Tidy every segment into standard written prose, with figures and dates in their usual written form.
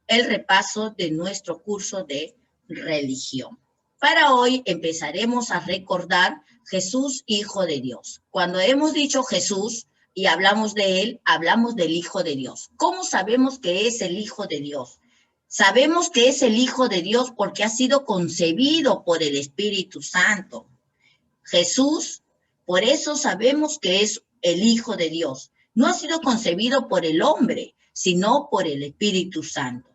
el repaso de nuestro curso de religión. Para hoy empezaremos a recordar Jesús, Hijo de Dios. Cuando hemos dicho Jesús y hablamos de él, hablamos del Hijo de Dios. ¿Cómo sabemos que es el Hijo de Dios? Sabemos que es el Hijo de Dios porque ha sido concebido por el Espíritu Santo. Jesús, por eso sabemos que es el Hijo de Dios. No ha sido concebido por el hombre, sino por el Espíritu Santo.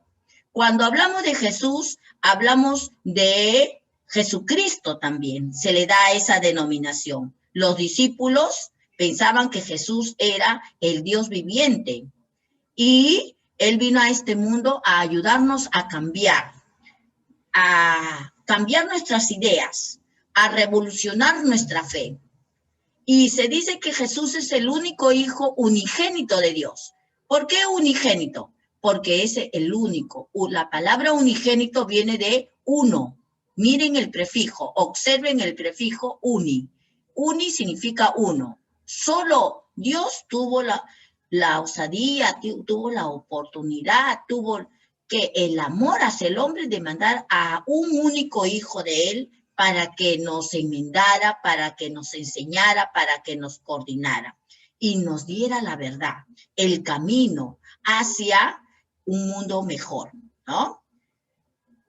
Cuando hablamos de Jesús, hablamos de Jesucristo también. Se le da esa denominación. Los discípulos pensaban que Jesús era el Dios viviente y él vino a este mundo a ayudarnos a cambiar nuestras ideas, a revolucionar nuestra fe. Y se dice que Jesús es el único hijo unigénito de Dios. ¿Por qué unigénito? Porque es el único. La palabra unigénito viene de uno. Miren el prefijo, observen el prefijo uni. Uni significa uno. Solo Dios tuvo la osadía, tuvo la oportunidad, tuvo que el amor hacia el hombre de mandar a un único hijo de él para que nos enmendara, para que nos enseñara, para que nos coordinara y nos diera la verdad, el camino hacia un mundo mejor, ¿no?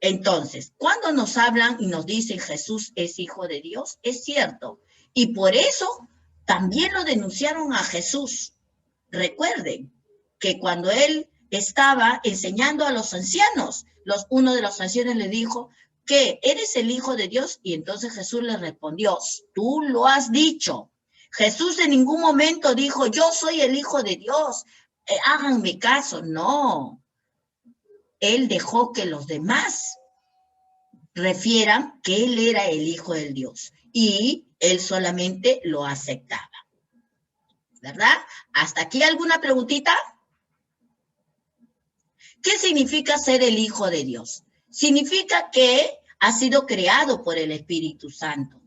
Entonces, cuando nos hablan y nos dicen Jesús es Hijo de Dios, es cierto. Y por eso también lo denunciaron a Jesús. Recuerden que cuando él estaba enseñando a los ancianos, uno de los ancianos le dijo que eres el Hijo de Dios, y entonces Jesús le respondió, tú lo has dicho. Jesús en ningún momento dijo, yo soy el Hijo de Dios, háganme caso. No, él dejó que los demás refieran que él era el Hijo de Dios y él solamente lo aceptaba. ¿Verdad? ¿Hasta aquí alguna preguntita? ¿Qué significa ser el Hijo de Dios? Significa que ha sido creado por el Espíritu Santo.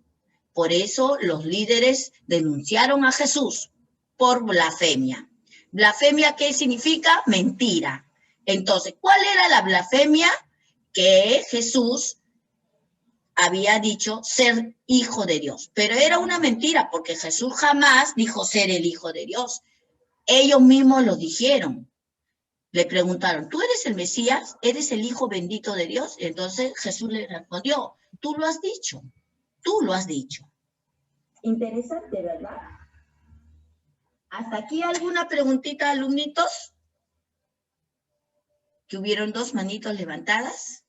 Por eso los líderes denunciaron a Jesús por blasfemia. ¿Blasfemia qué significa? Mentira. Entonces, ¿cuál era la blasfemia? Que Jesús había dicho ser Hijo de Dios. Pero era una mentira porque Jesús jamás dijo ser el Hijo de Dios. Ellos mismos lo dijeron. Le preguntaron, ¿tú eres el Mesías? ¿Eres el Hijo bendito de Dios? Entonces Jesús le respondió, tú lo has dicho, tú lo has dicho. Interesante, ¿verdad? ¿Hasta aquí alguna preguntita, alumnitos? Que hubieron 2 manitos levantadas.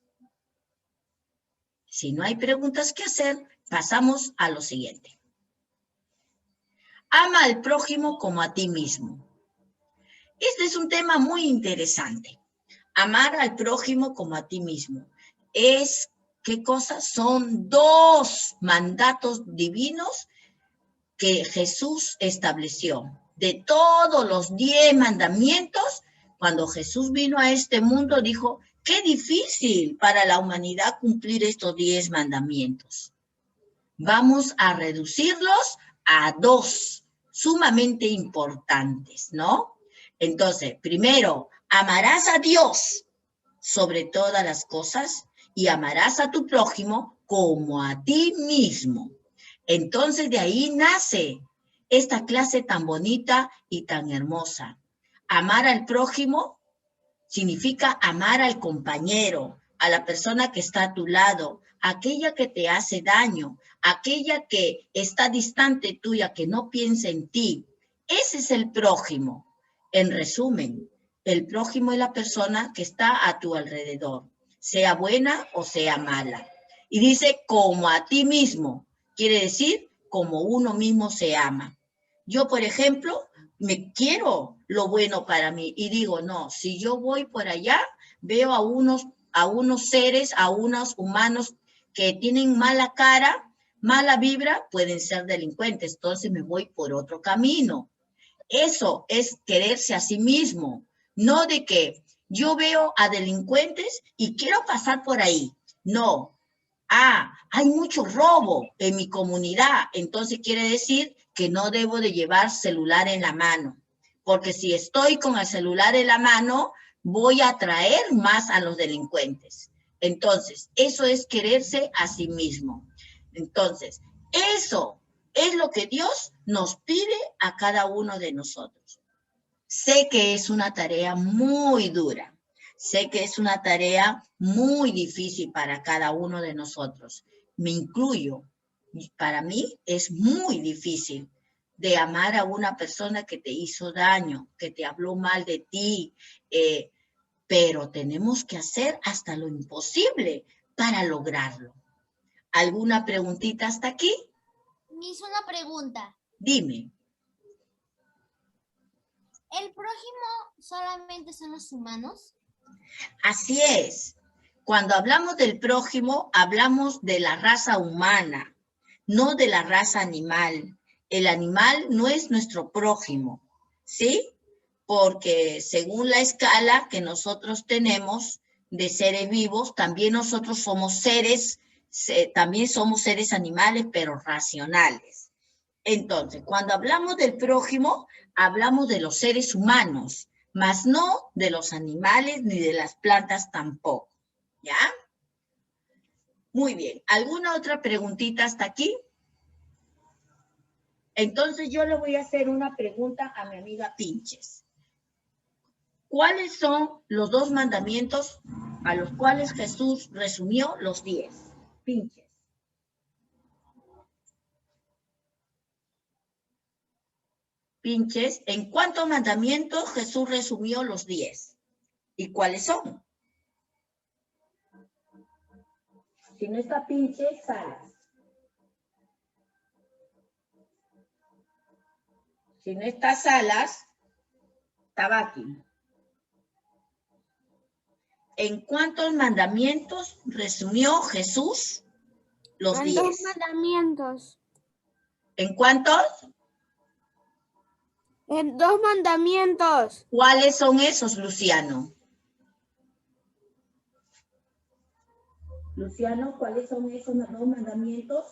Si no hay preguntas que hacer, pasamos a lo siguiente. Ama al prójimo como a ti mismo. Este es un tema muy interesante. Amar al prójimo como a ti mismo. ¿Qué cosa? Son 2 mandatos divinos que Jesús estableció. De todos los 10 mandamientos, cuando Jesús vino a este mundo, dijo, qué difícil para la humanidad cumplir estos 10 mandamientos. Vamos a reducirlos a 2, sumamente importantes, ¿no? Entonces, primero, amarás a Dios sobre todas las cosas y amarás a tu prójimo como a ti mismo. Entonces, de ahí nace esta clase tan bonita y tan hermosa. Amar al prójimo significa amar al compañero, a la persona que está a tu lado, aquella que te hace daño, aquella que está distante tuya, que no piensa en ti. Ese es el prójimo. En resumen, el prójimo es la persona que está a tu alrededor, sea buena o sea mala. Y dice, como a ti mismo, quiere decir, como uno mismo se ama. Yo, por ejemplo, me quiero lo bueno para mí y digo, no, si yo voy por allá, veo a unos seres, a unos humanos que tienen mala cara, mala vibra, pueden ser delincuentes, entonces me voy por otro camino. Eso es quererse a sí mismo, no de que yo veo a delincuentes y quiero pasar por ahí. No. Hay mucho robo en mi comunidad, entonces quiere decir que no debo de llevar celular en la mano, porque si estoy con el celular en la mano, voy a atraer más a los delincuentes. Entonces, eso es quererse a sí mismo. Entonces, eso es lo que Dios nos pide a cada uno de nosotros. Sé que es una tarea muy dura. Sé que es una tarea muy difícil para cada uno de nosotros. Me incluyo. Para mí es muy difícil de amar a una persona que te hizo daño, que te habló mal de ti, pero tenemos que hacer hasta lo imposible para lograrlo. ¿Alguna preguntita hasta aquí? Me hizo una pregunta. Dime. ¿El prójimo solamente son los humanos? Así es. Cuando hablamos del prójimo, hablamos de la raza humana, no de la raza animal. El animal no es nuestro prójimo, ¿sí? Porque según la escala que nosotros tenemos de seres vivos, también nosotros somos seres, también somos seres animales, pero racionales. Entonces, cuando hablamos del prójimo, hablamos de los seres humanos, mas no de los animales ni de las plantas tampoco, ¿ya? Muy bien. ¿Alguna otra preguntita hasta aquí? Entonces yo le voy a hacer una pregunta a mi amiga Pinches. ¿Cuáles son los 2 mandamientos a los cuales Jesús resumió los 10? Pinches. Pinches, ¿en cuántos mandamientos Jesús resumió los 10? ¿Y cuáles son? Si no está Pinches, Salas. Si no está Salas, Tabaqui. ¿En cuántos mandamientos resumió Jesús los 10? En 2 mandamientos. ¿En cuántos? En 2 mandamientos. ¿Cuáles son esos, Luciano? Luciano, ¿cuáles son esos 2 mandamientos?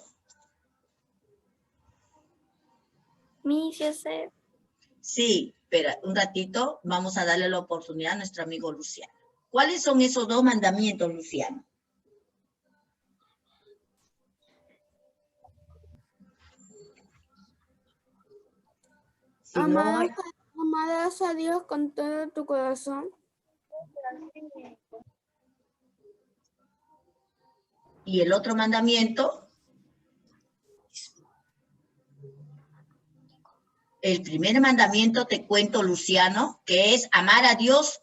Sí, espera un ratito, vamos a darle la oportunidad a nuestro amigo Luciano. ¿Cuáles son esos 2 mandamientos, Luciano? Si Amarás a Dios con todo tu corazón. ¿Y el otro mandamiento? El primer mandamiento te cuento, Luciano, que es amar a Dios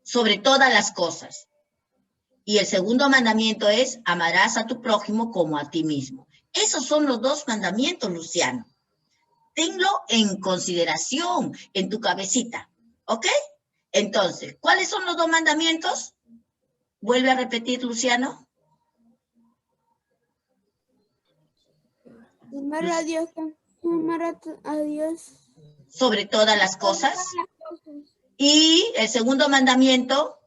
sobre todas las cosas. Y el segundo mandamiento es amarás a tu prójimo como a ti mismo. Esos son los 2 mandamientos, Luciano. Tenlo en consideración en tu cabecita, ¿ok? Entonces, ¿cuáles son los 2 mandamientos? Vuelve a repetir, Luciano. Amar a Dios, sobre todas las cosas. Y el segundo mandamiento.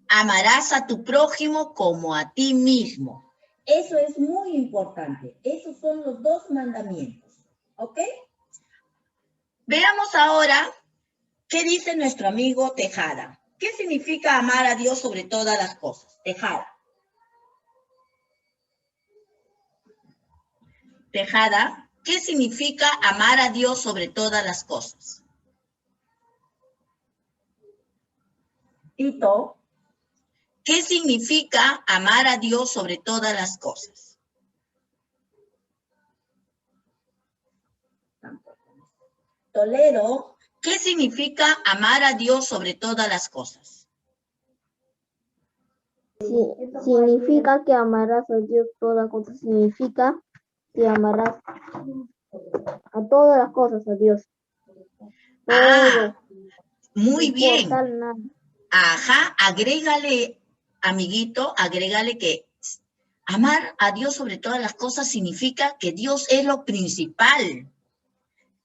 Amarás a tu prójimo como a ti mismo. Eso es muy importante. Esos son los 2 mandamientos. ¿Ok? Veamos ahora qué dice nuestro amigo Tejada. ¿Qué significa amar a Dios sobre todas las cosas? Tejada. Tejada, ¿qué significa amar a Dios sobre todas las cosas? Tito, ¿qué significa amar a Dios sobre todas las cosas? Toledo, ¿qué significa amar a Dios sobre todas las cosas? Sí, significa que amarás a Dios todas las cosas. Significa que amarás a todas las cosas a Dios. Ah, muy no bien. Nada. Ajá, agrégale, amiguito, agrégale que amar a Dios sobre todas las cosas significa que Dios es lo principal,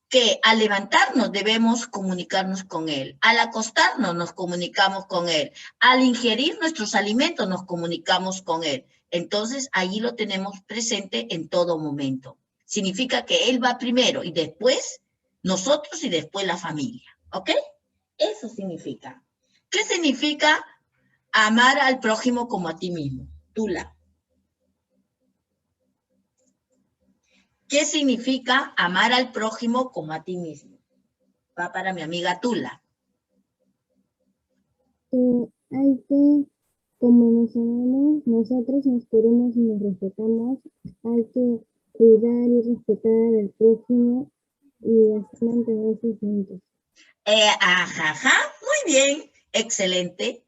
que al levantarnos debemos comunicarnos con Él, al acostarnos nos comunicamos con Él, al ingerir nuestros alimentos nos comunicamos con Él. Entonces, allí lo tenemos presente en todo momento. Significa que Él va primero y después nosotros y después la familia, ¿ok? Eso significa. ¿Qué significa amar al prójimo como a ti mismo? Tula. ¿Qué significa amar al prójimo como a ti mismo? Va para mi amiga Tula. Hay que, como nos amamos, nosotros nos queremos y nos respetamos, hay que cuidar y respetar al prójimo y así mantenerse juntos. Ajá, muy bien, excelente.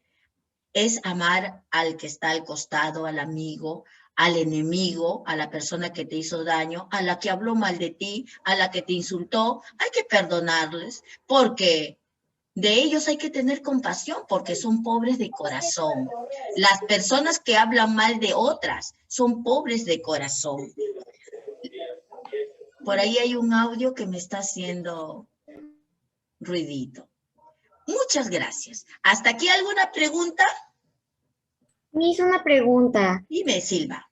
Es amar al que está al costado, al amigo, al enemigo, a la persona que te hizo daño, a la que habló mal de ti, a la que te insultó. Hay que perdonarles porque de ellos hay que tener compasión porque son pobres de corazón. Las personas que hablan mal de otras son pobres de corazón. Por ahí hay un audio que me está haciendo ruidito. Muchas gracias. ¿Hasta aquí alguna pregunta? Me hizo una pregunta. Dime, Silva.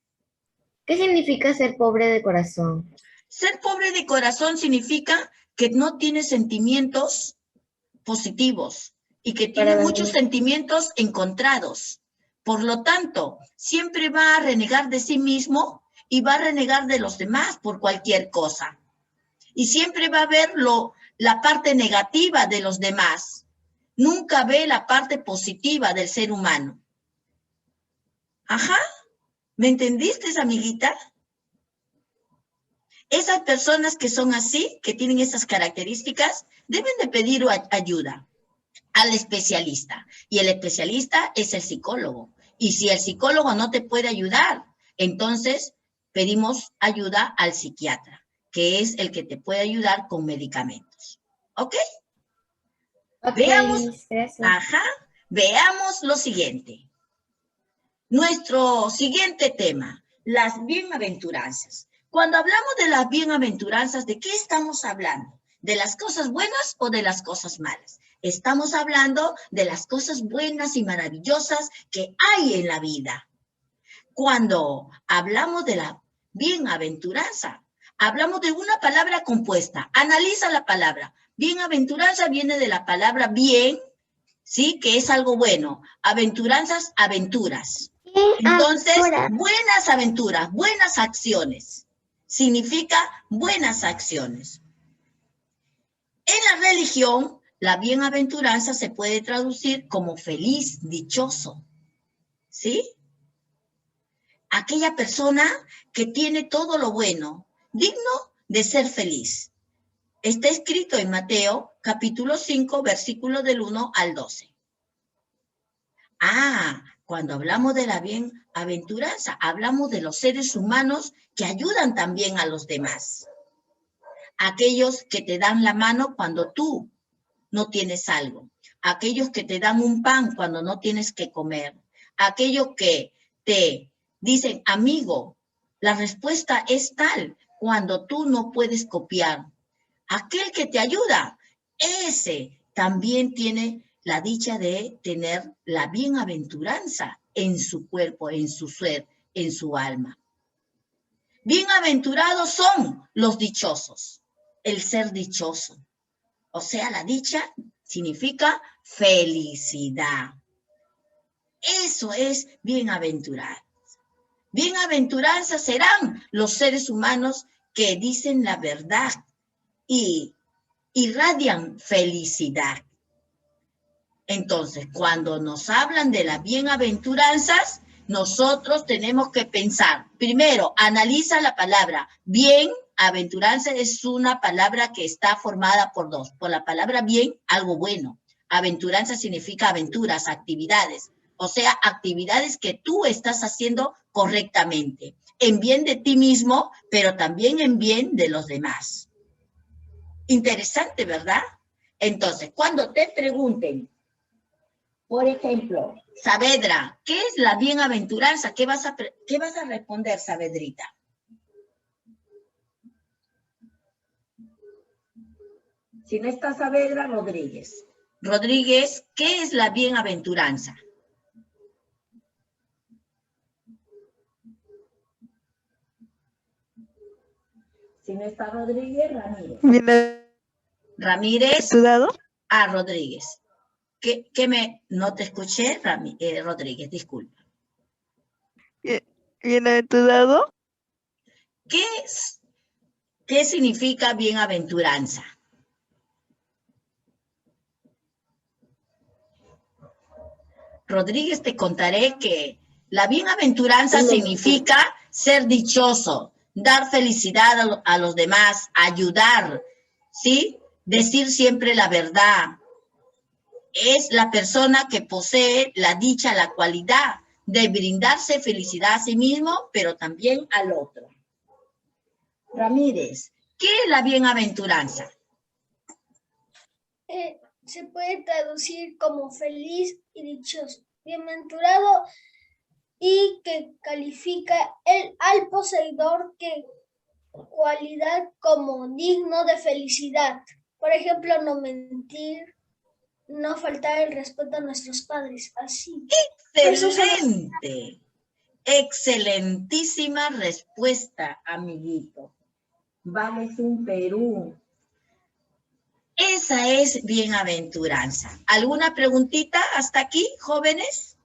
¿Qué significa ser pobre de corazón? Ser pobre de corazón significa que no tiene sentimientos positivos y que tiene Para muchos mí. sentimientos encontrados. Por lo tanto, siempre va a renegar de sí mismo y va a renegar de los demás por cualquier cosa. Y siempre va a ver la parte negativa de los demás. Nunca ve la parte positiva del ser humano. Ajá, ¿me entendiste, amiguita? Esas personas que son así, que tienen esas características, deben de pedir ayuda al especialista. Y el especialista es el psicólogo. Y si el psicólogo no te puede ayudar, entonces pedimos ayuda al psiquiatra, que es el que te puede ayudar con medicamentos. ¿Ok? Ok, Veamos, gracias. ajá, veamos lo siguiente. Nuestro siguiente tema, las bienaventuranzas. Cuando hablamos de las bienaventuranzas, ¿de qué estamos hablando? ¿De las cosas buenas o de las cosas malas? Estamos hablando de las cosas buenas y maravillosas que hay en la vida. Cuando hablamos de la bienaventuranza, hablamos de una palabra compuesta. Analiza la palabra. Bienaventuranza viene de la palabra bien, ¿sí? Que es algo bueno. Aventuranzas, aventuras. Entonces, buenas aventuras, buenas acciones. Significa buenas acciones. En la religión, la bienaventuranza se puede traducir como feliz, dichoso. ¿Sí? Aquella persona que tiene todo lo bueno, digno de ser feliz. Está escrito en Mateo, capítulo 5, versículo del 1 al 12. Cuando hablamos de la bienaventuranza, hablamos de los seres humanos que ayudan también a los demás. Aquellos que te dan la mano cuando tú no tienes algo. Aquellos que te dan un pan cuando no tienes que comer. Aquellos que te dicen, amigo, la respuesta es tal cuando tú no puedes copiar. Aquel que te ayuda, ese también tiene la dicha de tener la bienaventuranza en su cuerpo, en su ser, en su alma. Bienaventurados son los dichosos, el ser dichoso. O sea, la dicha significa felicidad. Eso es bienaventurar. Bienaventuranzas serán los seres humanos que dicen la verdad y irradian felicidad. Entonces, cuando nos hablan de las bienaventuranzas, nosotros tenemos que pensar, primero, analiza la palabra. Bienaventuranza es una palabra que está formada por dos. Por la palabra bien, algo bueno. Aventuranza significa aventuras, actividades. O sea, actividades que tú estás haciendo correctamente. En bien de ti mismo, pero también en bien de los demás. Interesante, ¿verdad? Entonces, cuando te pregunten, por ejemplo, Saavedra, ¿qué es la bienaventuranza? ¿Qué vas a responder, Saavedrita? Si no está Saavedra, Rodríguez. Rodríguez, ¿qué es la bienaventuranza? Si no está Rodríguez, Ramírez. Ramírez. ¿Estudiado? Rodríguez. No te escuché, Rodríguez, disculpa. ¿Bienaventurado? ¿Qué significa bienaventuranza? Rodríguez, te contaré que la bienaventuranza significa ser dichoso, dar felicidad a los demás, ayudar, ¿sí? Decir siempre la verdad. Es la persona que posee la dicha, la cualidad de brindarse felicidad a sí mismo, pero también al otro. Ramírez, ¿qué es la bienaventuranza? Se puede traducir como feliz y dichoso, bienaventurado, y que califica al poseedor que cualidad como digno de felicidad. Por ejemplo, no mentir, no faltar el respeto a nuestros padres, así. Excelente, excelentísima respuesta, amiguito. Vamos un Perú. Esa es bienaventuranza. ¿Alguna preguntita hasta aquí, jóvenes?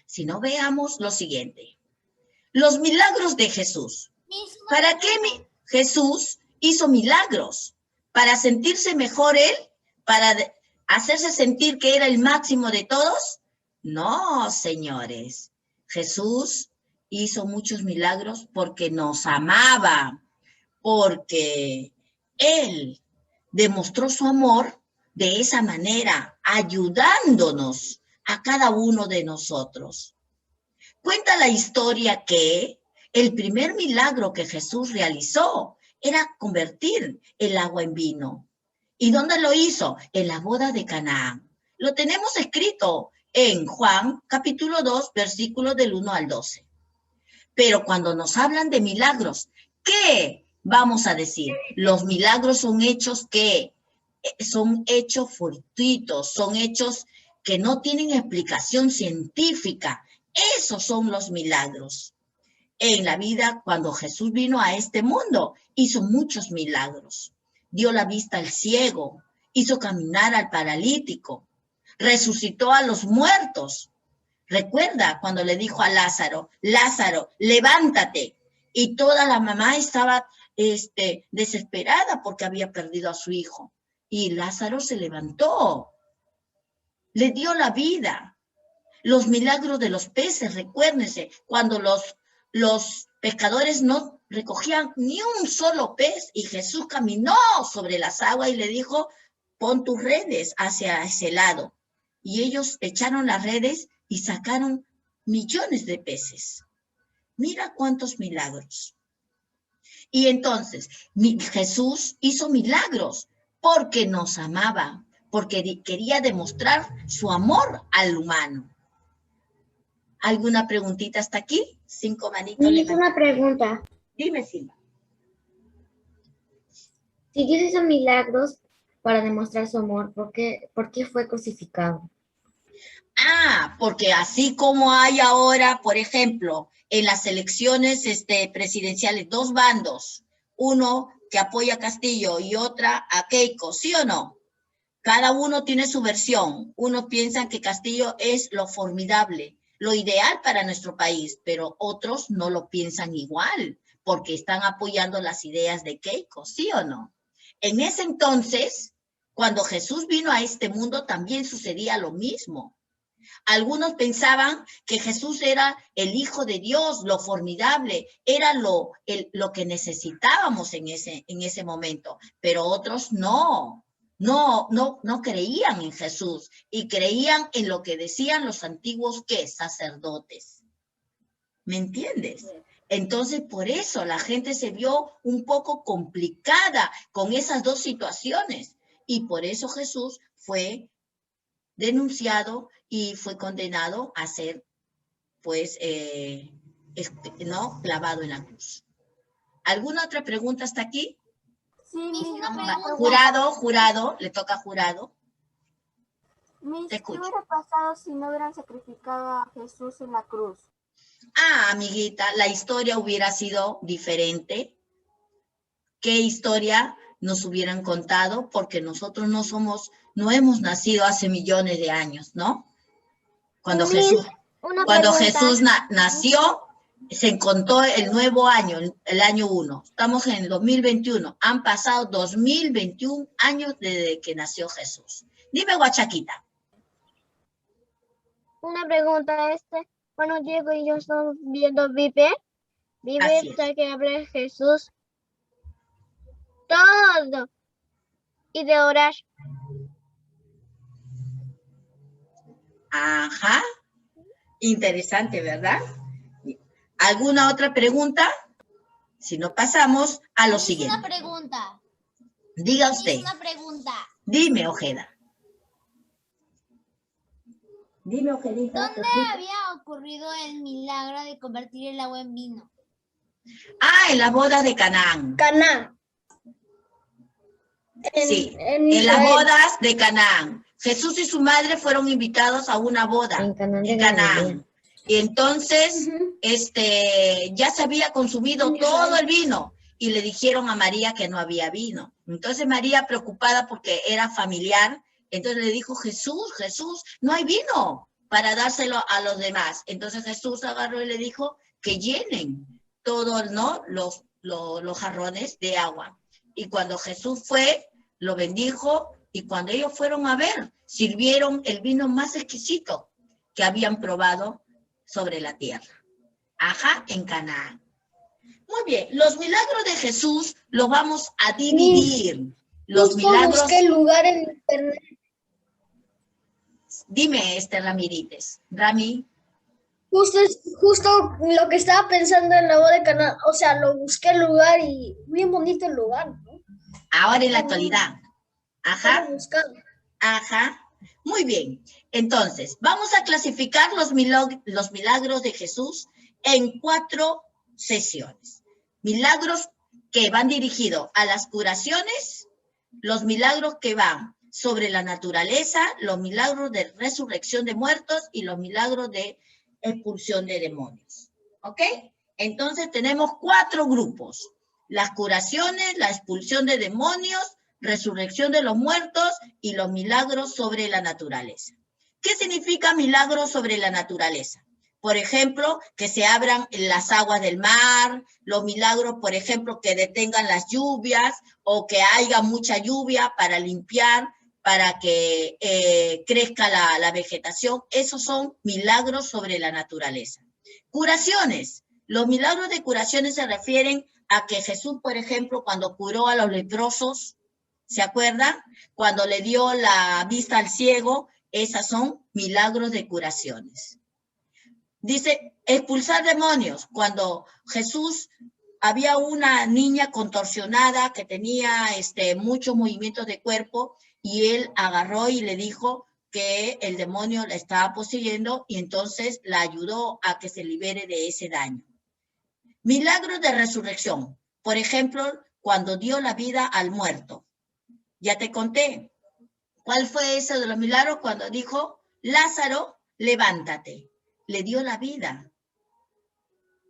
Si no, veamos lo siguiente. Los milagros de Jesús. ¿Para qué Jesús hizo milagros? ¿Para sentirse mejor él? ¿Para hacerse sentir que era el máximo de todos? No, señores. Jesús hizo muchos milagros porque nos amaba, porque Él demostró su amor de esa manera, ayudándonos a cada uno de nosotros. Cuenta la historia que el primer milagro que Jesús realizó era convertir el agua en vino. ¿Y dónde lo hizo? En la boda de Canaán. Lo tenemos escrito en Juan capítulo 2, versículos del 1 al 12. Pero cuando nos hablan de milagros, ¿qué vamos a decir? Los milagros son hechos que son hechos fortuitos, son hechos que no tienen explicación científica. Esos son los milagros. En la vida, cuando Jesús vino a este mundo, hizo muchos milagros. Dio la vista al ciego, hizo caminar al paralítico, resucitó a los muertos. Recuerda cuando le dijo a Lázaro, Lázaro, levántate. Y toda la mamá estaba desesperada porque había perdido a su hijo. Y Lázaro se levantó, le dio la vida. Los milagros de los peces, recuérdense, cuando los pescadores no recogían ni un solo pez y Jesús caminó sobre las aguas y le dijo, pon tus redes hacia ese lado. Y ellos echaron las redes y sacaron millones de peces. Mira cuántos milagros. Y entonces, Jesús hizo milagros porque nos amaba, porque quería demostrar su amor al humano. ¿Alguna preguntita hasta aquí? 5 manitos. Me hizo una pregunta. Dime, Silva. Si Dios hizo milagros para demostrar su amor, ¿por qué fue crucificado? Porque así como hay ahora, por ejemplo, en las elecciones presidenciales, 2 bandos, uno que apoya a Castillo y otra a Keiko, ¿sí o no? Cada uno tiene su versión. Uno piensa que Castillo es lo formidable, lo ideal para nuestro país, pero otros no lo piensan igual, porque están apoyando las ideas de Keiko, ¿sí o no? En ese entonces, cuando Jesús vino a este mundo, también sucedía lo mismo. Algunos pensaban que Jesús era el Hijo de Dios, lo formidable, era lo que necesitábamos en ese momento, pero otros no creían en Jesús y creían en lo que decían los antiguos sacerdotes. ¿Me entiendes? Entonces, por eso la gente se vio un poco complicada con esas dos situaciones y por eso Jesús fue denunciado y fue condenado a ser, pues, clavado en la cruz. ¿Alguna otra pregunta hasta aquí? Sí, Jurado, le toca a Jurado. Te escucho. ¿Qué hubiera pasado si no hubieran sacrificado a Jesús en la cruz? Amiguita, la historia hubiera sido diferente. ¿Qué historia? nos hubieran contado, porque nosotros no hemos nacido hace millones de años, ¿no? Cuando Jesús nació, se contó el nuevo año, el año 1. Estamos en el 2021. Han pasado 2021 años desde que nació Jesús. Dime, Guachaquita. Una pregunta, cuando Diego y yo estamos viendo vive Así es. hasta que hable Jesús todo y de orar. Ajá. Interesante, ¿verdad? ¿Alguna otra pregunta? Si no, pasamos a lo siguiente. Una pregunta. Diga usted. Una pregunta. Dime, Ojeda. Dime, Ojedita. ¿Dónde había ocurrido el milagro de convertir el agua en vino? Ah, en la boda de Canaán. Caná. Sí, en las bodas de Canaán. Jesús y su madre fueron invitados a una boda En Canaán de en Canaán. Y entonces, ya se había consumido todo el vino y le dijeron a María que no había vino. Entonces María, preocupada porque era familiar, entonces le dijo, Jesús, no hay vino para dárselo a los demás. Entonces Jesús agarró y le dijo que llenen todos, ¿no?, los jarrones de agua. Y cuando Jesús fue, lo bendijo, y cuando ellos fueron a ver, sirvieron el vino más exquisito que habían probado sobre la tierra. Ajá, en Canaán. Muy bien, los milagros de Jesús los vamos a dividir. Los milagros... busqué el lugar en internet. Dime, Ramírez. Rami. Justo lo que estaba pensando en la boda de Caná. O sea, lo busqué el lugar y bien bonito el lugar, ¿no? Ahora en la actualidad. Ajá. Ajá. Muy bien. Entonces, vamos a clasificar los milagros de Jesús en 4 sesiones. Milagros que van dirigidos a las curaciones, los milagros que van sobre la naturaleza, los milagros de resurrección de muertos y los milagros de expulsión de demonios. ¿Ok? Entonces tenemos 4 grupos. Las curaciones, la expulsión de demonios, resurrección de los muertos y los milagros sobre la naturaleza. ¿Qué significa milagros sobre la naturaleza? Por ejemplo, que se abran las aguas del mar, los milagros, por ejemplo, que detengan las lluvias o que haya mucha lluvia para limpiar, para que crezca la vegetación. Esos son milagros sobre la naturaleza. Curaciones. Los milagros de curaciones se refieren a que Jesús, por ejemplo, cuando curó a los leprosos, ¿se acuerdan? Cuando le dio la vista al ciego, esas son milagros de curaciones. Dice, expulsar demonios. Cuando Jesús, había una niña contorsionada que tenía muchos movimientos de cuerpo y él agarró y le dijo que el demonio la estaba poseyendo y entonces la ayudó a que se libere de ese daño. Milagros de resurrección. Por ejemplo, cuando dio la vida al muerto. Ya te conté. ¿Cuál fue ese de los milagros? Cuando dijo, Lázaro, levántate. Le dio la vida.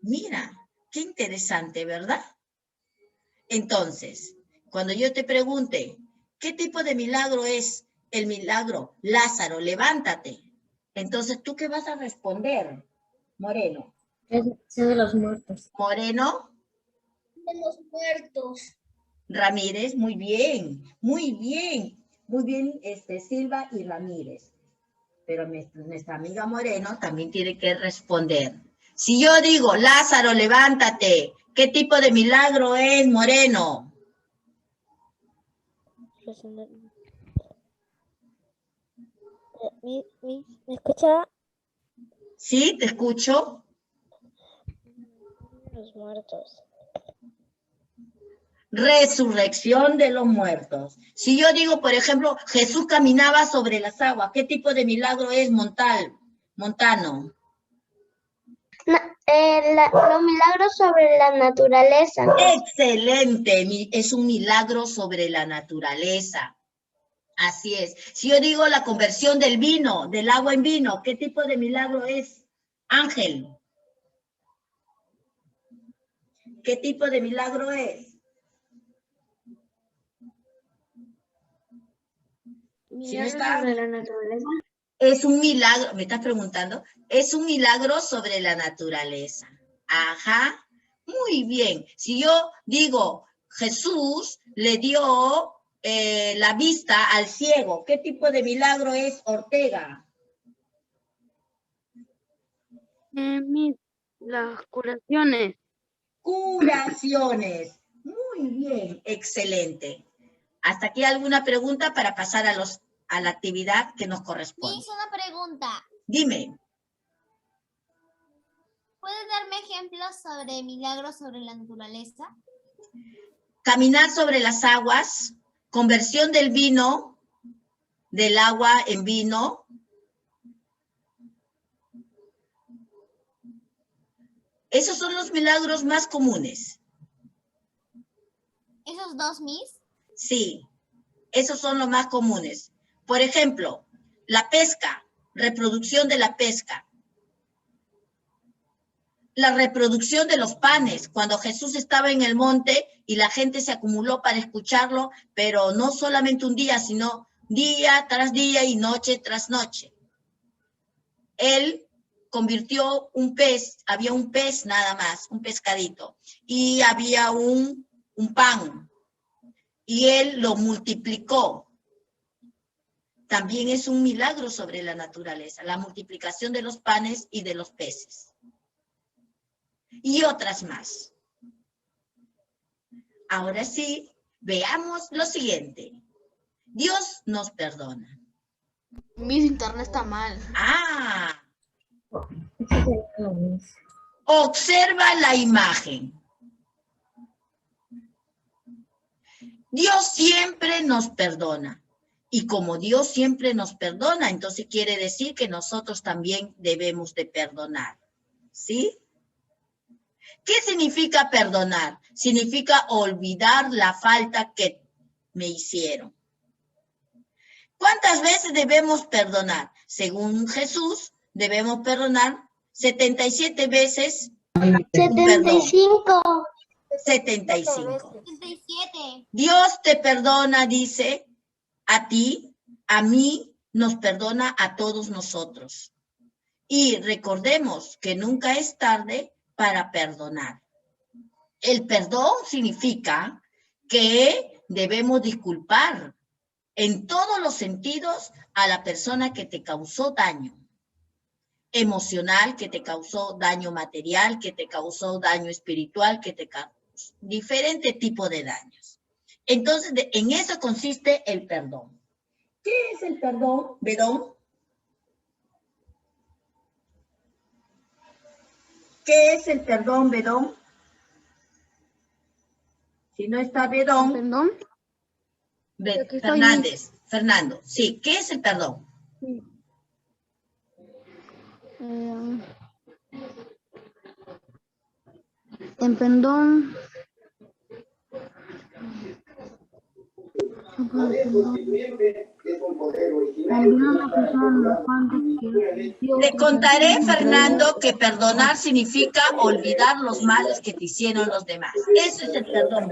Mira, qué interesante, ¿verdad? Entonces, cuando yo te pregunte, ¿qué tipo de milagro es el milagro? Lázaro, levántate. Entonces, ¿tú qué vas a responder, Moreno? Es de los muertos. Moreno. De los muertos. Ramírez, muy bien, muy bien. Muy bien, Silva y Ramírez. Pero nuestra amiga Moreno también tiene que responder. Si yo digo, Lázaro, levántate, ¿qué tipo de milagro es, Moreno? ¿Me escucha? Sí, te escucho. Los muertos. Resurrección de los muertos. Si yo digo, por ejemplo, Jesús caminaba sobre las aguas, ¿qué tipo de milagro es, Montano? Los milagros sobre la naturaleza. Excelente, es un milagro sobre la naturaleza. Así es. Si yo digo la conversión del vino, del agua en vino, ¿qué tipo de milagro es, Ángel? ¿Qué tipo de milagro es? Si no está, sobre la naturaleza. Es un milagro, ¿me estás preguntando? Es un milagro sobre la naturaleza. Ajá, muy bien. Si yo digo, Jesús le dio la vista al ciego, ¿qué tipo de milagro es, Ortega? Las curaciones. Curaciones. Muy bien, excelente. ¿Hasta aquí alguna pregunta para pasar a la actividad que nos corresponde? Miss, una pregunta. Dime. ¿Puedes darme ejemplos sobre milagros sobre la naturaleza? Caminar sobre las aguas, conversión del vino, del agua en vino. Esos son los milagros más comunes. ¿Esos dos, Miss? Sí, esos son los más comunes. Por ejemplo, la pesca, reproducción de la pesca. La reproducción de los panes, cuando Jesús estaba en el monte y la gente se acumuló para escucharlo, pero no solamente un día, sino día tras día y noche tras noche. Él convirtió un pez, había un pez nada más, un pescadito, y había un pan, y él lo multiplicó. También es un milagro sobre la naturaleza, la multiplicación de los panes y de los peces. Y otras más. Ahora sí, veamos lo siguiente. Dios nos perdona. Mi internet está mal. Ah. Observa la imagen. Dios siempre nos perdona. Y como Dios siempre nos perdona, entonces quiere decir que nosotros también debemos de perdonar. ¿Sí? ¿Qué significa perdonar? Significa olvidar la falta que me hicieron. ¿Cuántas veces debemos perdonar? Según Jesús, debemos perdonar 77 veces. 75. 75. 77. Dios te perdona, dice, a ti, a mí, nos perdona a todos nosotros. Y recordemos que nunca es tarde para perdonar. El perdón significa que debemos disculpar en todos los sentidos a la persona que te causó daño. Emocional, que te causó daño material, que te causó daño espiritual, que te causó diferente tipo de daños. Entonces, en eso consiste el perdón. ¿Qué es el perdón, Bedón? ¿Qué es el perdón, Bedón? Si no está Bedón. ¿Perdón? Fernández, Fernando. Sí, ¿qué es el perdón? En perdón. Te contaré, Fernando, que perdonar significa olvidar los males que te hicieron los demás. Eso es el perdón,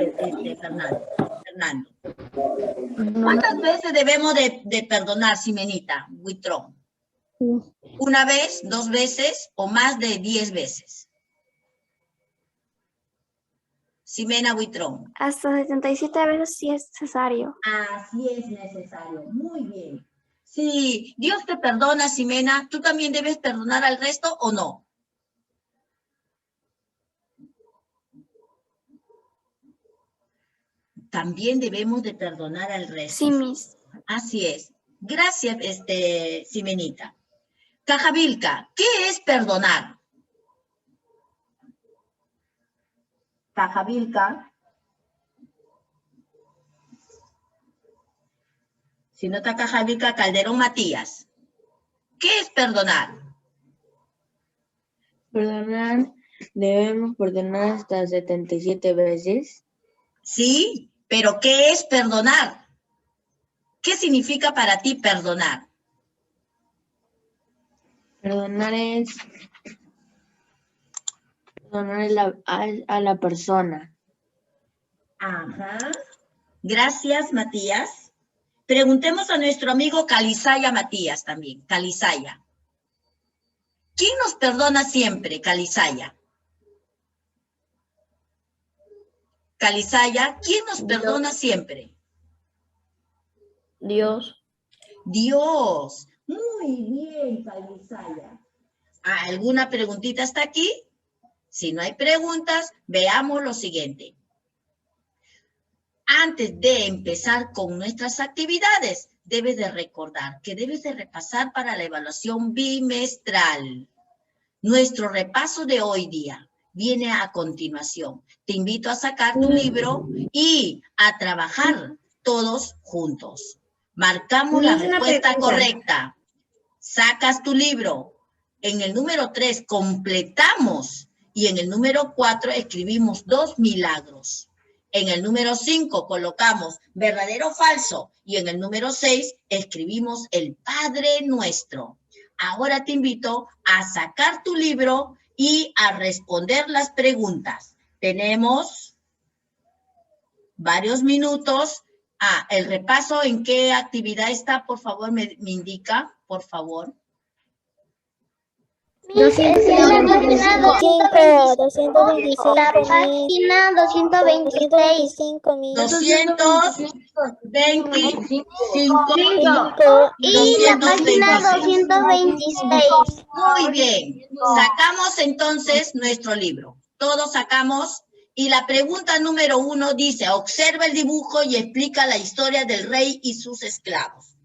Fernando. ¿Cuántas veces debemos de perdonar, Simenita Huitrón? ¿Una vez, 2 veces o más de 10 veces? Ximena Huitrón. Hasta 77 veces si es necesario. Así es necesario. Muy bien. Si Dios te perdona, Ximena, ¿tú también debes perdonar al resto o no? También debemos de perdonar al resto. Sí, Miss. Así es. Gracias, Ximenita. Cajabilca, ¿qué es perdonar? Cajabilca. Si no está Cajabilca, Calderón Matías. ¿Qué es perdonar? Perdonar, debemos perdonar hasta 77 veces. Sí, pero ¿qué es perdonar? ¿Qué significa para ti perdonar? Perdonar es a la persona. Ajá. Gracias, Matías. Preguntemos a nuestro amigo Calizaya Matías también. Calizaya. ¿Quién nos perdona siempre, Calizaya? Calizaya, ¿quién nos perdona siempre? Dios. Dios. Muy bien, Calizaya. ¿Alguna preguntita hasta aquí? Si no hay preguntas, veamos lo siguiente. Antes de empezar con nuestras actividades, debes de recordar que debes de repasar para la evaluación bimestral. Nuestro repaso de hoy día viene a continuación. Te invito a sacar tu libro y a trabajar todos juntos. Marcamos la respuesta correcta. Sacas tu libro. En el número 3 completamos y en el número 4 escribimos 2 milagros. En el número 5 colocamos verdadero o falso y en el número 6 escribimos el Padre Nuestro. Ahora te invito a sacar tu libro y a responder las preguntas. Tenemos varios minutos. El repaso, ¿en qué actividad está? Por favor, me indica, por favor. 225, 225, La página 225. 225 Y la página 226. 226. Muy bien. Sacamos entonces nuestro libro. Todos sacamos. Y la pregunta número 1 dice, observa el dibujo y explica la historia del rey y sus esclavos.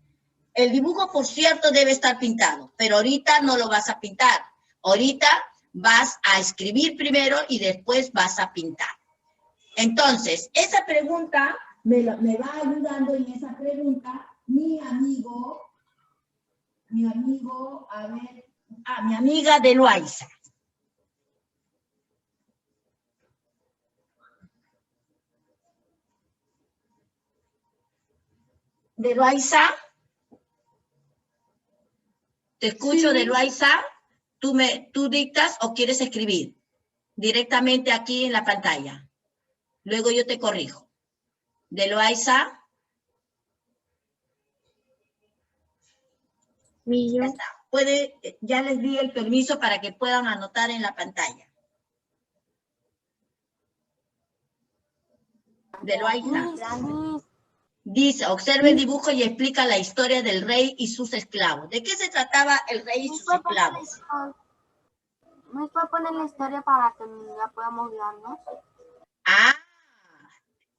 El dibujo, por cierto, debe estar pintado, pero ahorita no lo vas a pintar. Ahorita vas a escribir primero y después vas a pintar. Entonces, esa pregunta me va ayudando en esa pregunta mi amiga de Loaiza. ¿De Loaiza? ¿Te escucho, de Loaiza? ¿Tú dictas o quieres escribir? Directamente aquí en la pantalla. Luego yo te corrijo. ¿De Loaiza? Ya está. Ya les di el permiso para que puedan anotar en la pantalla. De Loaiza. Dice, observa el dibujo y explica la historia del rey y sus esclavos. ¿De qué se trataba el rey y sus esclavos? ¿Me puede poner la historia para que ya podamos guiarnos?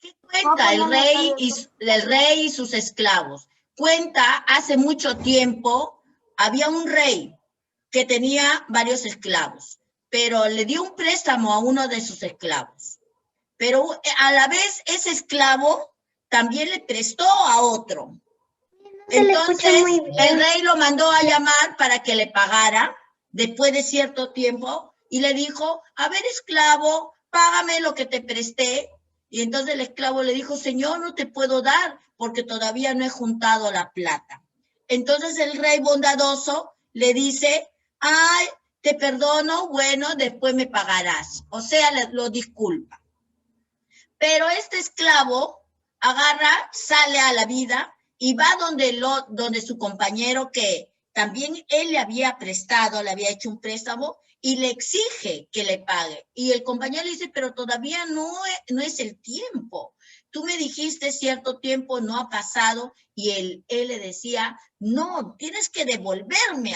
¿Qué cuenta el rey y sus esclavos? Cuenta, hace mucho tiempo, había un rey que tenía varios esclavos, pero le dio un préstamo a uno de sus esclavos. Pero a la vez ese esclavo también le prestó a otro. Entonces el rey lo mandó a llamar para que le pagara después de cierto tiempo y le dijo, a ver, esclavo, págame lo que te presté. Y entonces el esclavo le dijo, señor, no te puedo dar porque todavía no he juntado la plata. Entonces el rey bondadoso le dice, ay, te perdono, bueno, después me pagarás. O sea, lo disculpa. Pero este esclavo agarra, sale a la vida y va donde su compañero que también él le había prestado, le había hecho un préstamo y le exige que le pague. Y el compañero le dice, pero todavía no es el tiempo. Tú me dijiste cierto tiempo, no ha pasado. Y él le decía, no, tienes que devolverme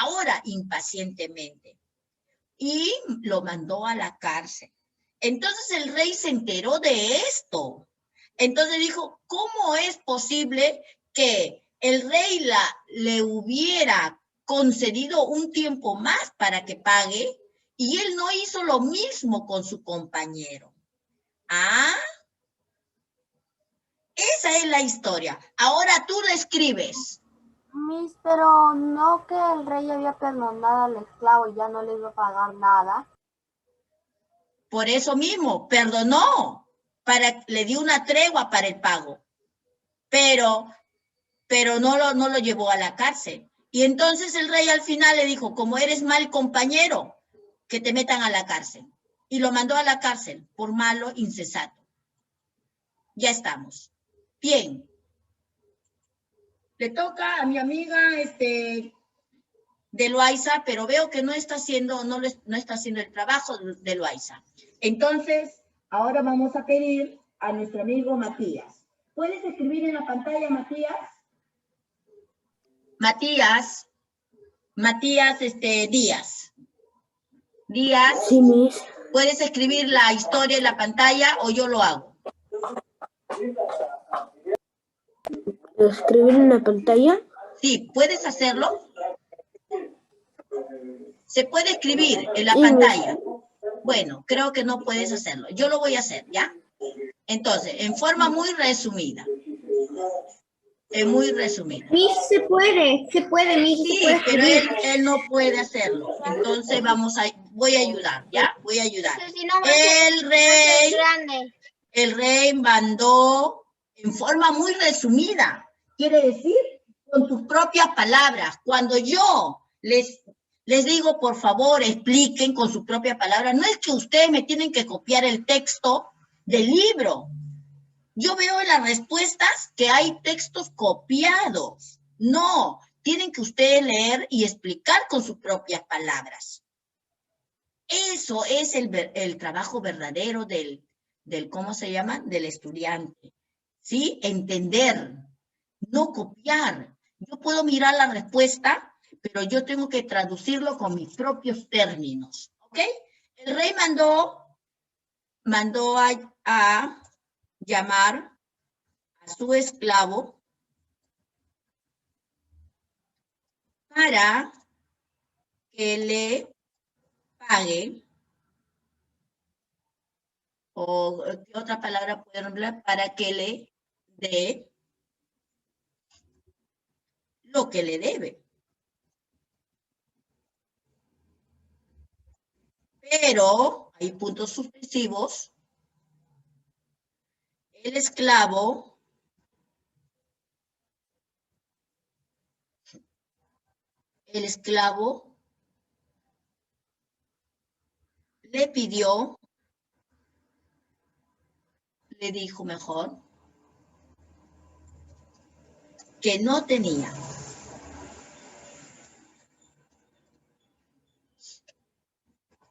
ahora, impacientemente. Y lo mandó a la cárcel. Entonces el rey se enteró de esto. Entonces dijo, ¿cómo es posible que el rey le hubiera concedido un tiempo más para que pague y él no hizo lo mismo con su compañero? Esa es la historia. Ahora tú la escribes. Miss, pero no que el rey había perdonado al esclavo y ya no le iba a pagar nada. Por eso mismo, perdonó, le dio una tregua para el pago, pero no lo llevó a la cárcel. Y entonces el rey al final le dijo, como eres mal compañero, que te metan a la cárcel. Y lo mandó a la cárcel por malo incesato. Ya estamos. Bien. Le toca a mi amiga de Loaiza, pero veo que no está haciendo el trabajo de Loaiza. Entonces, ahora vamos a pedir a nuestro amigo Matías. ¿Puedes escribir en la pantalla, Matías? Matías Díaz. Díaz, Sí, Miss. ¿puedes escribir la historia en la pantalla o yo lo hago? ¿Escribir en la pantalla? Sí, ¿puedes hacerlo? Se puede escribir en la Sí, pantalla. Bueno, creo que no puedes hacerlo. Yo lo voy a hacer, ¿ya? Entonces, en forma muy resumida. Muy resumida. Miss, se puede, Miss, Sí, se puede pero escribir. él no puede hacerlo. Entonces voy a ayudar, ¿ya? Voy a ayudar. Si no, va a ser grande. El rey mandó en forma muy resumida. Quiere decir, con tus propias palabras. Cuando yo les digo, por favor, expliquen con sus propias palabras, no es que ustedes me tienen que copiar el texto del libro. Yo veo en las respuestas que hay textos copiados. No, tienen que ustedes leer y explicar con sus propias palabras. Eso es el trabajo verdadero del ¿cómo se llama? Del estudiante. ¿Sí? Entender, no copiar. Yo puedo mirar la respuesta, pero yo tengo que traducirlo con mis propios términos. ¿Ok? El rey mandó a llamar a su esclavo para que le pague, o ¿qué otra palabra pueden hablar? Para que le dé lo que le debe. Pero hay puntos suspensivos. El esclavo le pidió, le dijo mejor, que no tenía.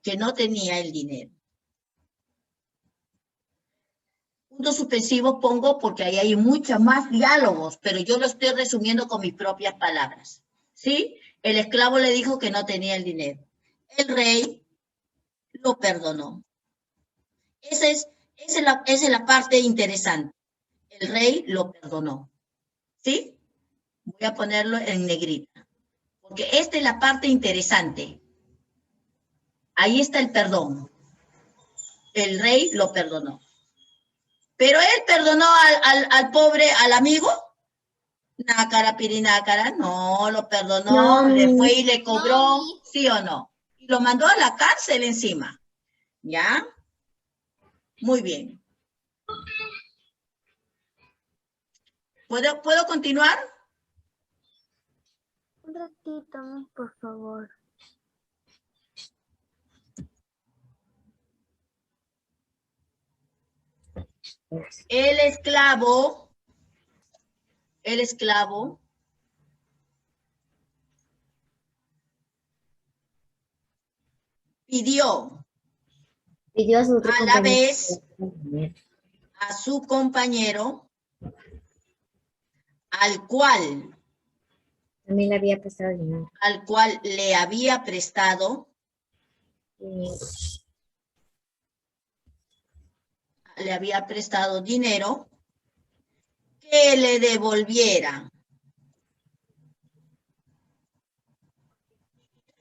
Que no tenía el dinero. Puntos suspensivos pongo porque ahí hay muchos más diálogos, pero yo lo estoy resumiendo con mis propias palabras. ¿Sí? El esclavo le dijo que no tenía el dinero. El rey lo perdonó. Esa es la parte interesante. El rey lo perdonó. ¿Sí? Voy a ponerlo en negrita. Porque esta es la parte interesante. Ahí está el perdón. El rey lo perdonó. Pero él perdonó al pobre, al amigo. Nácara, pirinácara, no, lo perdonó, No, le fue y le cobró, No, ¿sí o no? Y lo mandó a la cárcel encima. ¿Ya? Muy bien. ¿Puedo continuar? Un ratito, Miss, por favor. El esclavo pidió pidió a su otro a la compañero. vez a su compañero, al cual También le había prestado dinero. le había prestado, dinero, que le devolviera.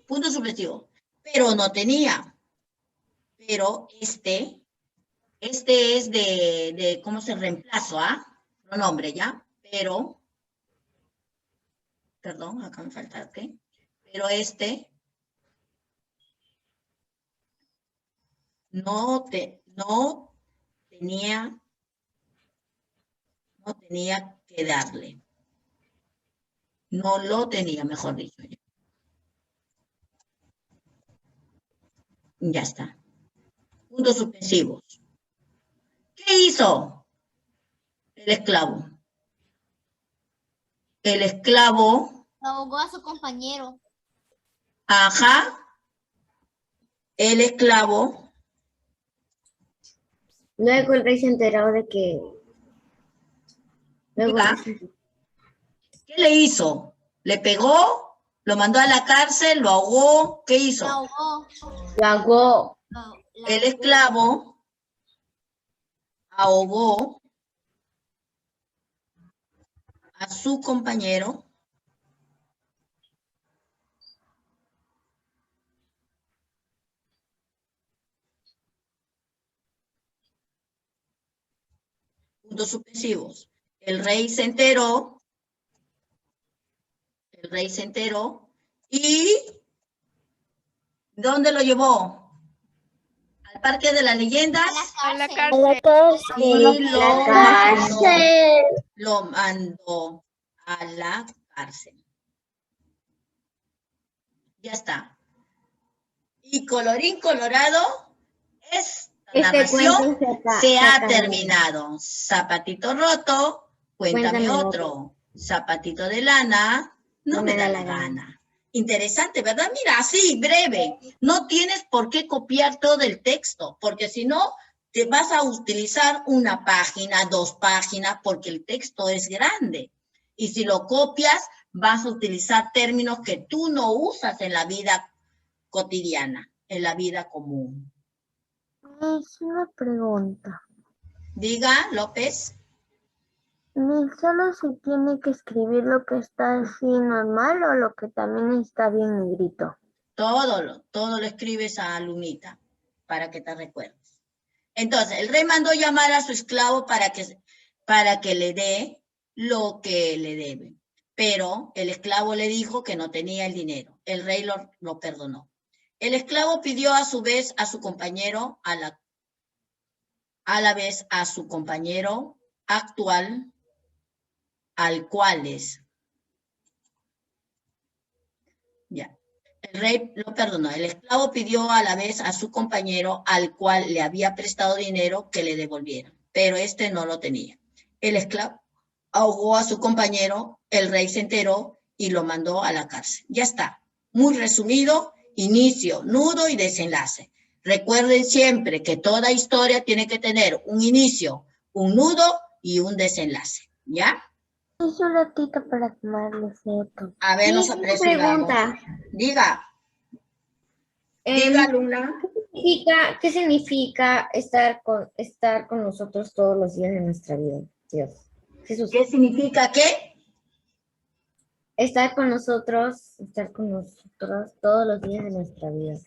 Punto suspensivos. Pero no tenía. Pero este es de ¿cómo se reemplazo? Pronombre, ¿ya? Pero, perdón, acá me falta, ¿ok? Pero no tenía que darle. No lo tenía, mejor dicho. Ya está. Puntos suspensivos. ¿Qué hizo el esclavo? El esclavo, ahogó a su compañero. ajá, el esclavo, Luego el rey se enteró de que... Luego el diga, rey se- ¿qué le hizo? ¿Le pegó? ¿Lo mandó a la cárcel? ¿Lo ahogó? ¿Qué Lo hizo? ahogó. lo ahogó. El esclavo ahogó a su compañero. Puntos suspensivos. El rey se enteró y ¿dónde lo llevó? ¿Al Parque de las Leyendas? A la A cárcel. la cárcel. Y cárcel. lo mandó a la cárcel. Ya está. Y colorín colorado, esta Este narración cuento se ha acabó. terminado. Zapatito roto, cuéntame Cuéntame otro. Zapatito de lana, no me da la gana. Interesante, ¿verdad? Mira, así, breve. No tienes por qué copiar todo el texto, porque si no, te vas a utilizar una página, 2 páginas, porque el texto es grande. Y si lo copias, vas a utilizar términos que tú no usas en la vida cotidiana, en la vida común. Es una pregunta. Diga, López. ¿Solo se tiene que escribir lo que está así normal o lo que también está bien negrito? Todo lo escribes a Lunita para que te recuerdes. Entonces, el rey mandó llamar a su esclavo para que le dé lo que le debe. Pero el esclavo le dijo que no tenía el dinero. El rey lo perdonó. El esclavo pidió a su vez a su compañero, a la vez a su compañero actual, al cual es. Ya. El rey lo perdonó. El esclavo pidió a la vez a su compañero al cual le había prestado dinero que le devolviera, pero este no lo tenía. El esclavo ahogó a su compañero, el rey se enteró y lo mandó a la cárcel. Ya está. Muy resumido, inicio, nudo y desenlace. Recuerden siempre que toda historia tiene que tener un inicio, un nudo y un desenlace. ¿Ya? Es un ratito para tomarle foto. A ver, nos Sí, una apresuramos. pregunta. Diga. Em, Diga, Luna. ¿Qué significa estar con nosotros todos los días de nuestra vida? Dios. Jesús. ¿Qué significa qué? Estar con nosotros todos los días de nuestra vida.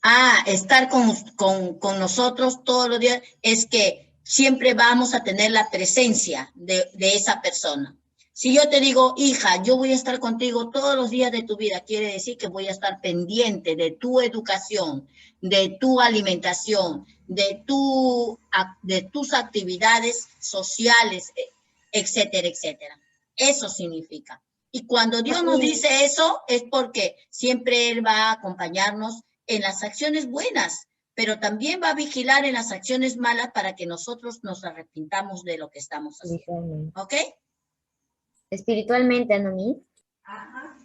Ah, estar con nosotros todos los días es que siempre vamos a tener la presencia de esa persona. Si yo te digo, hija, yo voy a estar contigo todos los días de tu vida, quiere decir que voy a estar pendiente de tu educación, de tu alimentación, de tus actividades sociales, etcétera, etcétera. Eso significa. Y cuando Dios nos dice eso, es porque siempre Él va a acompañarnos en las acciones buenas, pero también va a vigilar en las acciones malas para que nosotros nos arrepintamos de lo que estamos haciendo. ¿Ok? Espiritualmente, Anomi. Ajá.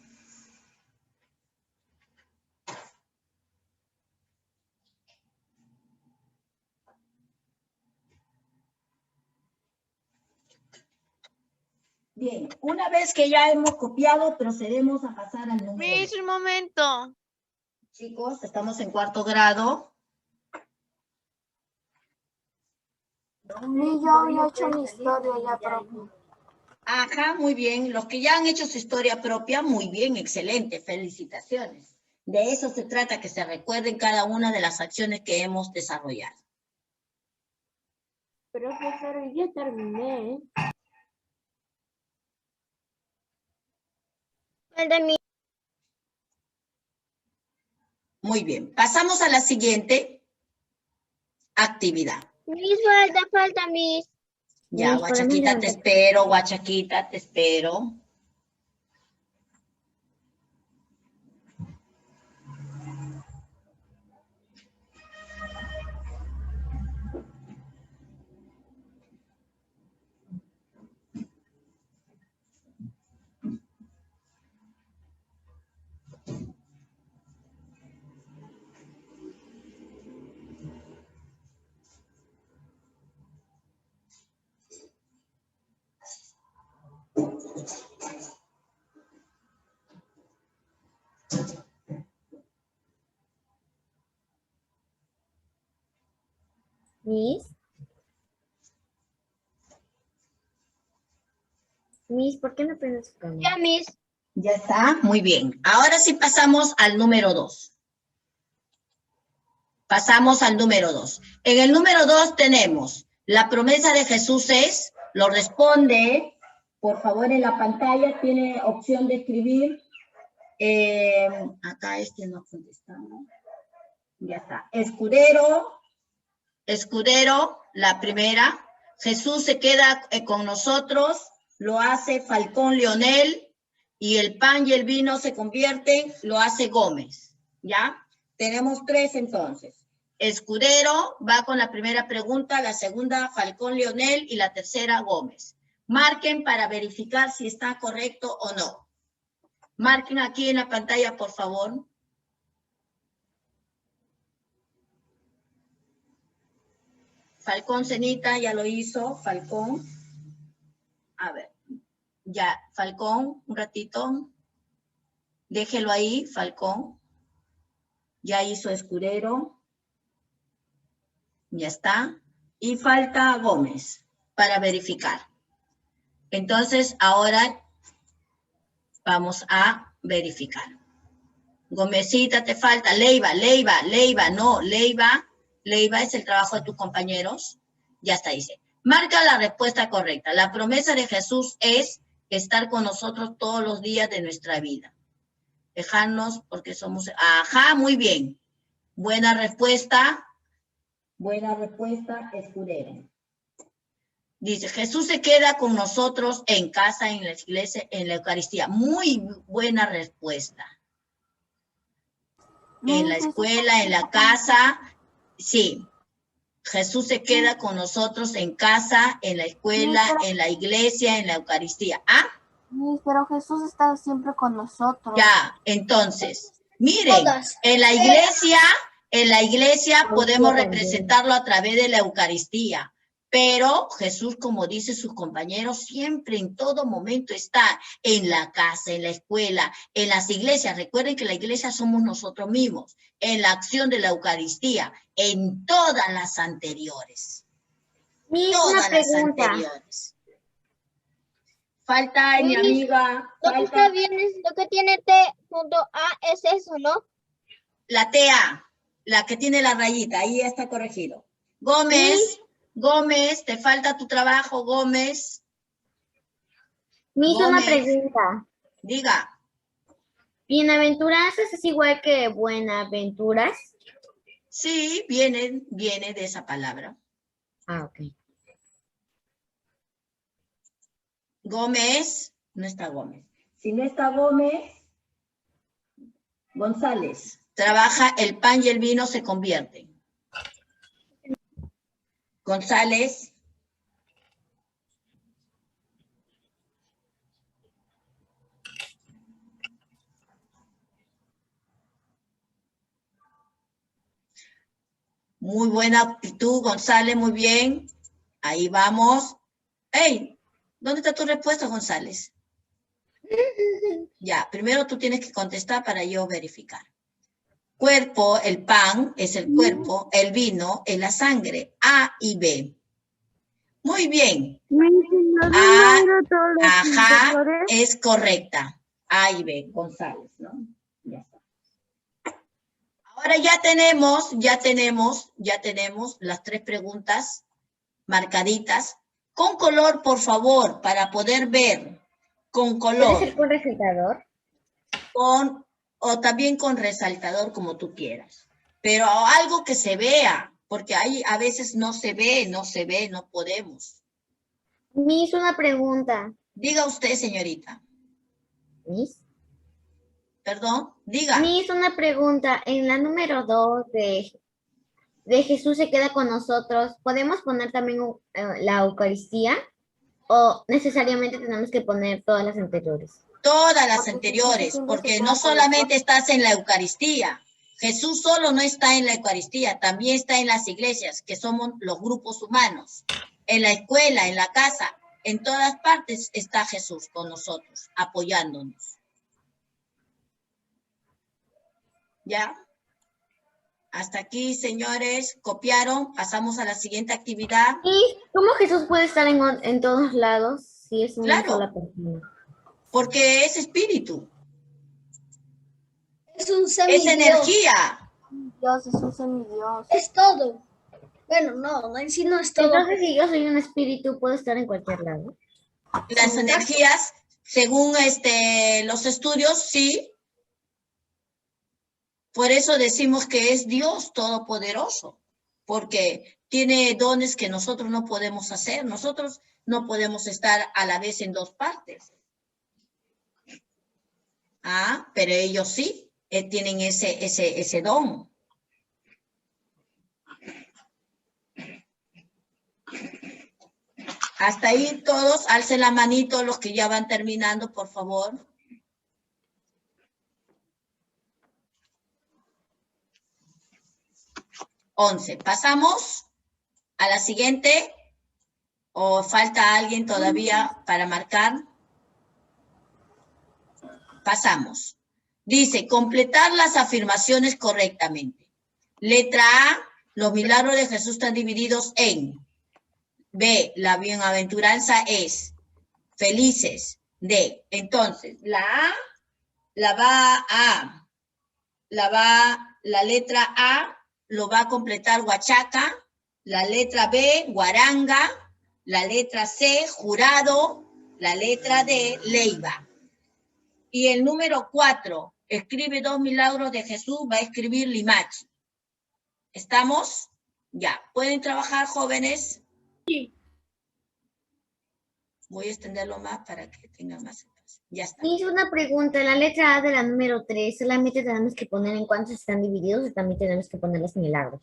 Bien, una vez que ya hemos copiado, procedemos a pasar al número. Miss, un momento. Chicos, estamos en 4º grado. Y yo había hecho mi historia ya propia. Ajá, muy bien. Los que ya han hecho su historia propia, muy bien, excelente, felicitaciones. De eso se trata, que se recuerden cada una de las acciones que hemos desarrollado. Profesor, ya terminé. Muy bien, pasamos a la siguiente actividad. Miss, falta, Miss. Ya, Miss, Guachaquita, te espero, Guachaquita, te espero. Miss, ¿por qué no prende su cámara? Ya, Miss. Ya está, muy bien. Ahora sí pasamos al número 2. Pasamos al número 2. En el número 2 tenemos, la promesa de Jesús es, lo responde, por favor en la pantalla tiene opción de escribir. Acá este no contesta. Ya está. Escudero, la primera. Jesús se queda con nosotros, lo hace Falcón Leonel, y el pan y el vino se convierten, lo hace Gómez. ¿Ya? Tenemos 3 entonces. Escudero va con la primera pregunta, la segunda Falcón Leonel y la tercera Gómez. Marquen para verificar si está correcto o no. Marquen aquí en la pantalla, por favor. Falcón Cenita ya lo hizo, Falcón. A ver, ya, Falcón, un ratito. Déjelo ahí, Falcón. Ya hizo Escudero. Ya está. Y falta Gómez para verificar. Entonces, ahora vamos a verificar. Gómezita, te falta. Leiva, no, Leiva es el trabajo de tus compañeros. Ya está, dice. Marca la respuesta correcta. La promesa de Jesús es estar con nosotros todos los días de nuestra vida. Dejarnos porque somos... Ajá, muy bien. Buena respuesta, Escudero. Dice, Jesús se queda con nosotros en casa, en la iglesia, en la Eucaristía. Muy buena respuesta. En la escuela, en la casa, sí. Jesús se queda con nosotros en casa, en la escuela, en la iglesia, en la Eucaristía. ¿Ah? Pero Jesús está siempre con nosotros. Ya, entonces, miren, en la iglesia podemos representarlo a través de la Eucaristía, pero Jesús, como dicen sus compañeros, siempre en todo momento está en la casa, en la escuela, en las iglesias. Recuerden que la iglesia somos nosotros mismos, en la acción de la Eucaristía, en todas las anteriores. Todas las anteriores. Falta mi amiga. Lo que está bien es lo que tiene T.A es eso, ¿no? La TA, la que tiene la rayita, ahí está corregido. Gómez, Gómez, te falta tu trabajo, Gómez. Me hizo una Gómez. pregunta. Diga. ¿Bienaventuranzas es igual que buenaventuras? Sí, viene de esa palabra. Ah, ok. Gómez, no está Gómez. Si no está Gómez, González. Trabaja el pan y el vino se convierten. González. Muy buena actitud, González, muy bien. Ahí vamos. ¡Ey! ¿Dónde está tu respuesta, González? Ya, primero tú tienes que contestar para yo verificar. Cuerpo, el pan es el cuerpo, el vino es la sangre, A y B. Muy bien. A, ajá, es correcta. A y B, González, ¿no? Ya está. Ahora ya tenemos las 3 preguntas marcaditas. Con color, por favor, para poder ver. Con color. ¿Puede ser con resaltador? O también con resaltador, como tú quieras. Pero algo que se vea, porque ahí a veces no se ve, no podemos. Me hizo una pregunta. Diga usted, señorita. ¿Miss? Perdón, diga. Me hizo una pregunta. En la número 2 de Jesús se queda con nosotros, ¿podemos poner también la Eucaristía? ¿O necesariamente tenemos que poner todas las anteriores? Todas las anteriores, porque no solamente estás en la Eucaristía. Jesús solo no está en la Eucaristía, también está en las iglesias, que somos los grupos humanos. En la escuela, en la casa, en todas partes está Jesús con nosotros, apoyándonos. ¿Ya? Hasta aquí, señores, copiaron, pasamos a la siguiente actividad. ¿Y cómo Jesús puede estar en todos lados? Sí, es una Claro. sola persona. Porque es espíritu, Es un es semidios. energía. Dios es un semidios. Es todo. Bueno, no, en sí no es todo. Entonces, si yo soy un espíritu, puedo estar en cualquier lado. Las energías, según los estudios, sí. Por eso decimos que es Dios todopoderoso, porque tiene dones que nosotros no podemos hacer. Nosotros no podemos estar a la vez en dos partes. Ah, pero ellos sí, tienen ese don. Hasta ahí todos, alcen la manito los que ya van terminando, por favor. Once. Pasamos a la siguiente. ¿O falta alguien todavía para marcar? Pasamos. Dice, completar las afirmaciones correctamente. Letra A, los milagros de Jesús están divididos en. B, la bienaventuranza es felices. D, entonces, la letra A lo va a completar Huachaca, la letra B, Guaranga, la letra C, Jurado, la letra D, Leiva. Y el número 4, escribe 2 milagros de Jesús, va a escribir Limachi. ¿Estamos? Ya. ¿Pueden trabajar, jóvenes? Sí. Voy a extenderlo más para que tengan más espacio. Ya está. Hice una pregunta. En la letra A de la número 3, ¿solamente tenemos que poner en cuántos están divididos o también tenemos que poner los milagros?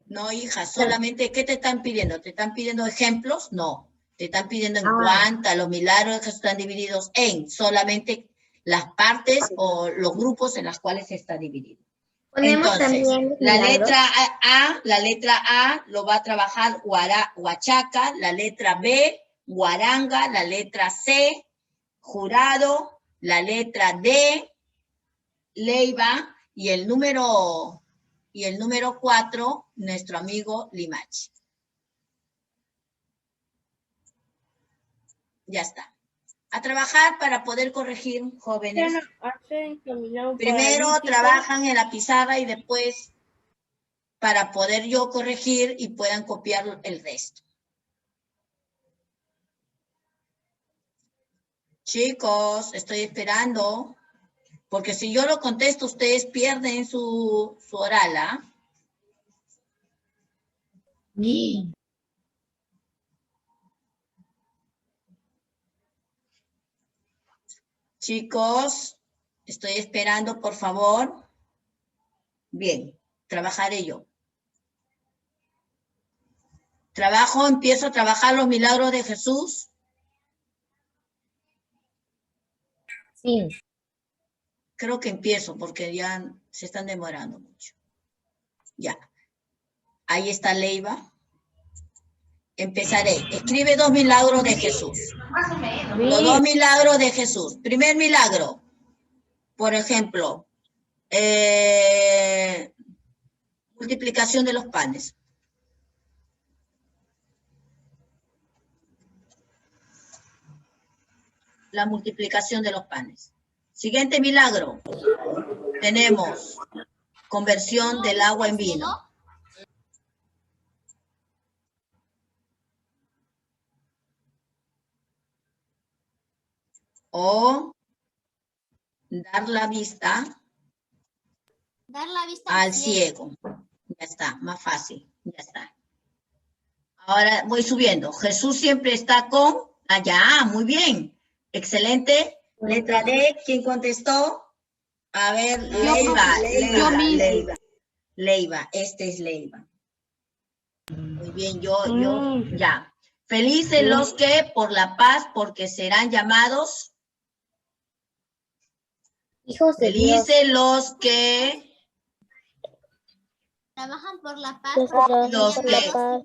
No, hija, solamente, ¿qué te están pidiendo? ¿Te están pidiendo ejemplos? No. Te están pidiendo en cuánto los milagros de Jesús están divididos en solamente las partes o los grupos en los cuales está dividido. Ponemos Entonces, también la milagros. letra A lo va a trabajar Huachaca, la letra B, Guaranga, la letra C, Jurado, la letra D, Leiva, y el número 4, nuestro amigo Limachi. Ya está. A trabajar para poder corregir, jóvenes. Primero trabajan en la pizarra y después para poder yo corregir y puedan copiar el resto. Chicos, estoy esperando, porque si yo lo contesto, ustedes pierden su oral, ¿ah? Sí. Chicos, estoy esperando, por favor. Bien, trabajaré yo. Empiezo a trabajar los milagros de Jesús. Sí. Creo que empiezo porque ya se están demorando mucho. Ya. Ahí está Leiva. Empezaré. Escribe 2 milagros de Jesús. Los 2 milagros de Jesús. Primer milagro. Por ejemplo, multiplicación de los panes. La multiplicación de los panes. Siguiente milagro. Tenemos conversión del agua en vino. O dar la vista al ciego. Ya está, más fácil. Ya está. Ahora voy subiendo. Jesús siempre está con allá. Muy bien. Excelente. Letra D. ¿Quién contestó? A ver, Leiva. Este es Leiva. Muy bien, yo, ya. Felices los que por la paz, porque serán llamados. Hijos de Dios. Felices los que trabajan por la paz.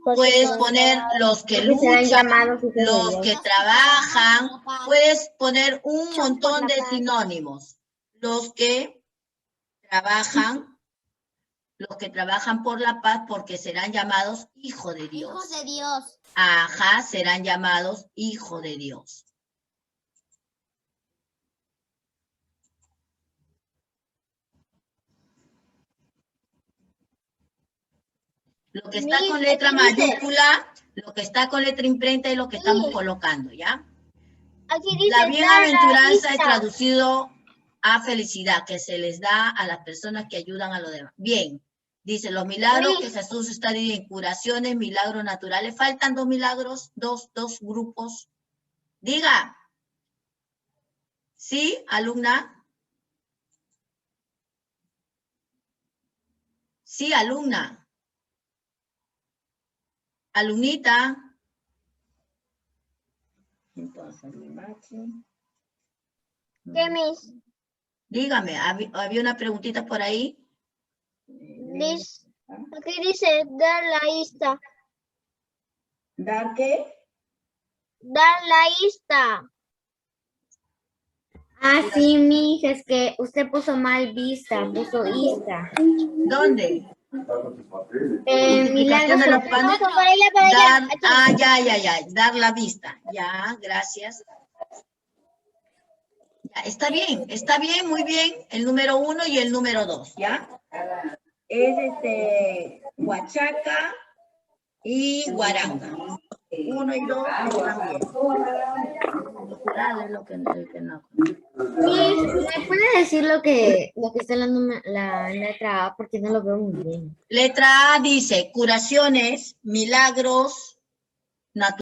Puedes poner los que luchan, los que trabajan. Puedes poner un montón de sinónimos. Los que trabajan por la paz, porque serán llamados hijos de Dios. Hijos de Dios. Ajá, serán llamados hijos de Dios. Lo que está con letra mayúscula, lo que está con letra imprenta es lo que estamos colocando, ¿ya? Aquí dice La dar bienaventuranza es vista. traducido a felicidad, que se les da a las personas que ayudan a los demás. Bien, dice, los milagros que Jesús está diciendo, curaciones, milagros naturales. Faltan 2 milagros, dos grupos. Diga. ¿Sí, alumna? Sí, alumna. Alumnita. Entonces, ¿Qué mis? dígame, ¿había una preguntita por ahí? Aquí dice dar la vista. ¿Dar qué? Dar la vista. Ah, sí, mija, es que usted puso mal vista, puso ista. ¿Dónde? Milagros de los panes. Para allá. Ya. Dar la vista. Ya, gracias. Ya, está bien, muy bien. El número 1 y el número 2, ¿ya? Es huachaca y guaranga. 1 y 2 están bien. Lo que no. ¿Me puede decir lo que está en la letra A? Porque no lo veo muy bien. Letra A dice curaciones, milagros,